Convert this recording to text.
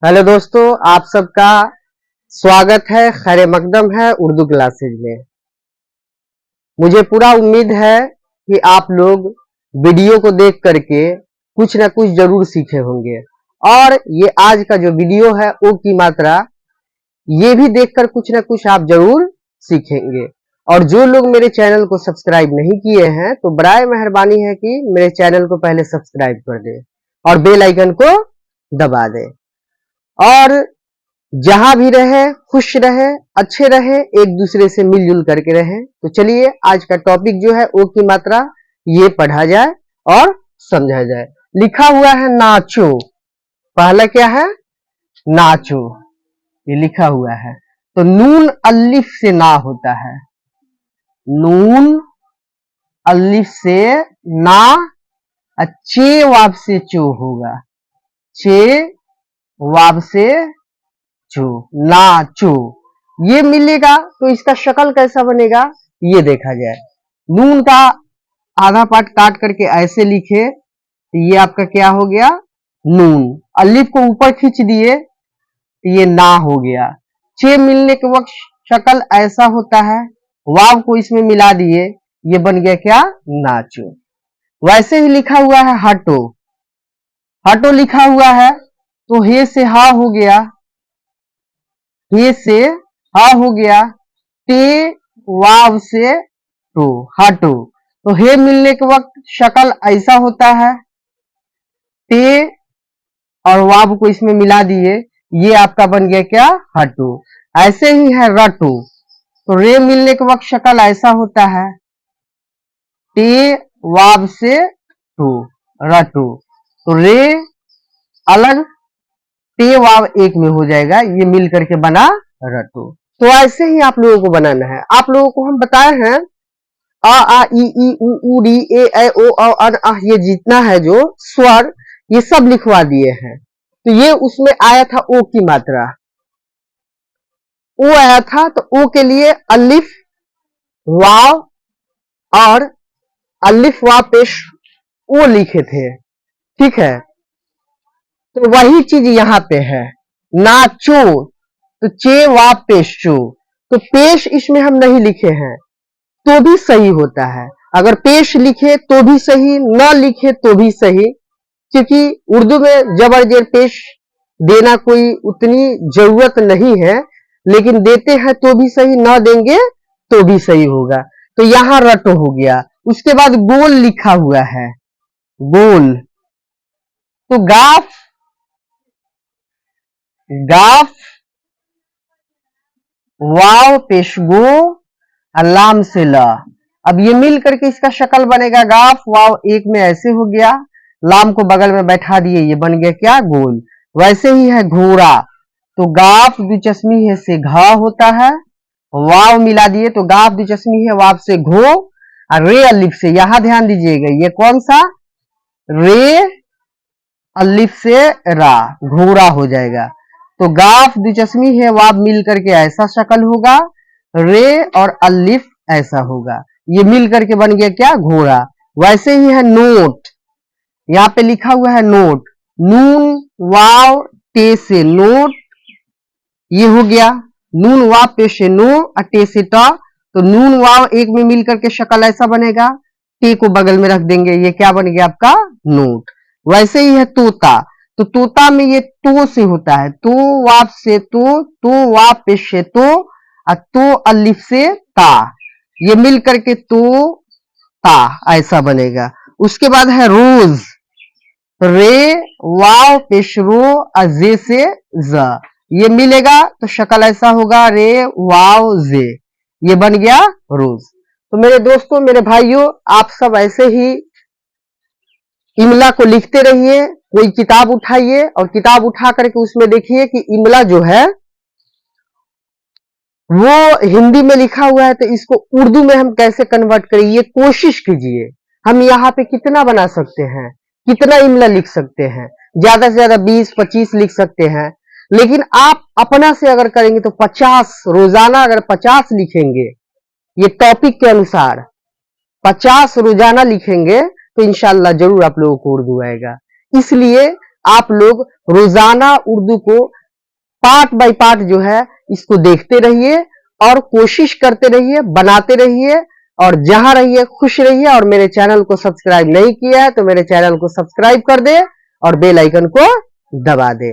Hello दोस्तों, आप सबका स्वागत है, खैर मकदम है उर्दू क्लासेज में। मुझे पूरा उम्मीद है कि आप लोग वीडियो को देख करके कुछ ना कुछ जरूर सीखे होंगे और ये आज का जो वीडियो है ओ की मात्रा, ये भी देखकर कुछ ना कुछ आप जरूर सीखेंगे। और जो लोग मेरे चैनल को सब्सक्राइब नहीं किए हैं तो बराए मेहरबानी है कि मेरे चैनल को पहले सब्सक्राइब कर दें और बेल आइकन को दबा दें और जहां भी रहे खुश रहे, अच्छे रहे, एक दूसरे से मिलजुल करके रहे। तो चलिए आज का टॉपिक जो है ओ की मात्रा ये पढ़ा जाए और समझा जाए। लिखा हुआ है नाचो, पहला क्या है? नाचो, ये लिखा हुआ है। तो नून अलिफ से ना होता है, नून अलिफ से ना, चे वाब से चो होगा, चे वाब से चो, नाचो, ये मिलेगा। तो इसका शक्ल कैसा बनेगा ये देखा जाए। नून का आधा पार्ट काट करके ऐसे लिखे तो ये आपका क्या हो गया? नून। अलिफ को ऊपर खींच दिए तो ये ना हो गया। चे मिलने के वक्त शक्ल ऐसा होता है, वाव को इसमें मिला दिए, ये बन गया क्या? नाचो। वैसे ही लिखा हुआ है हटो, हटो लिखा हुआ है तो हे से हा हो गया, हे से हा हो गया, टे वाव से टो, हटो। तो हे मिलने के वक्त शक्ल ऐसा होता है, टे और वाव को इसमें मिला दिए, ये आपका बन गया क्या? हटो। ऐसे ही है रटो, तो रे मिलने के वक्त शक्ल ऐसा होता है, टे वाव से टो, रटो। तो रे अलग, टे वाव एक में हो जाएगा, ये मिल करके बना रटो। तो ऐसे ही आप लोगों को बनाना है। आप लोगों को हम बताए हैं अ आ ई उ री ए ऐ ओ औ अन अह, ये जितना है जो स्वर, ये सब लिखवा दिए हैं। तो ये उसमें आया था ओ की मात्रा, ओ आया था, तो ओ के लिए अलिफ वाव और अलिफ वाव पेश ओ लिखे थे, ठीक है। तो वही चीज यहाँ पे है, नाचो, तो चे वा पेशो, तो पेश इसमें हम नहीं लिखे हैं तो भी सही होता है। अगर पेश लिखे तो भी सही, न लिखे तो भी सही, क्योंकि उर्दू में जबर जेर पेश देना कोई उतनी जरूरत नहीं है, लेकिन देते हैं तो भी सही, न देंगे तो भी सही होगा। तो यहां रटो हो गया। उसके बाद गोल लिखा हुआ है, गोल, तो गाफ, गाफ वाव पेशगो अल्लाम से ला। अब ये मिल करके इसका शक्ल बनेगा गाफ वाव एक में ऐसे हो गया, लाम को बगल में बैठा दिए, ये बन गया क्या? गोल। वैसे ही है घोड़ा, तो गाफ दुचस्मी है से घा होता है, वाव मिला दिए तो गाफ दुचस्मी है वाव से घो, और रे अलिफ से, यहां ध्यान दीजिएगा, ये कौन सा? रे अलिफ से रा, घोड़ा हो जाएगा। तो गाफ दिलचस्मी है वाब मिल करके ऐसा शक्ल होगा, रे और अलिफ ऐसा होगा, ये मिल करके बन गया क्या? घोड़ा। वैसे ही है नोट, यहाँ पे लिखा हुआ है नोट, नून वाव टे से नोट, ये हो गया। नून वाव पे से नो और टे से टा, तो नून वाव एक में मिल करके शक्ल ऐसा बनेगा, टे को बगल में रख देंगे, ये क्या बन गया आपका? नोट। वैसे ही है तोता, तो तोता में ये तो से होता है, तो वाप से तो वाप पे से तो अलिफ से ता, ये मिल करके तो ता ऐसा बनेगा। उसके बाद है रोज, रे वाव पेशरो अजे से ज, ये मिलेगा तो शक्ल ऐसा होगा, रे वाव जे, ये बन गया रोज। तो मेरे दोस्तों, मेरे भाइयों, आप सब ऐसे ही इमला को लिखते रहिए। कोई किताब उठाइए और किताब उठा करके उसमें देखिए कि इमला जो है वो हिंदी में लिखा हुआ है, तो इसको उर्दू में हम कैसे कन्वर्ट करें, ये कोशिश कीजिए। हम यहाँ पे कितना बना सकते हैं, कितना इमला लिख सकते हैं? ज्यादा से ज्यादा 20-25 लिख सकते हैं, लेकिन आप अपना से अगर करेंगे तो 50, रोजाना अगर 50 लिखेंगे, ये टॉपिक के अनुसार 50 रोजाना लिखेंगे तो इंशाल्लाह जरूर आप लोगों को उर्दू आएगा। इसलिए आप लोग रोजाना उर्दू को पार्ट बाय पार्ट जो है इसको देखते रहिए और कोशिश करते रहिए, बनाते रहिए और जहां रहिए खुश रहिए। और मेरे चैनल को सब्सक्राइब नहीं किया है तो मेरे चैनल को सब्सक्राइब कर दे और बेल आइकन को दबा दे।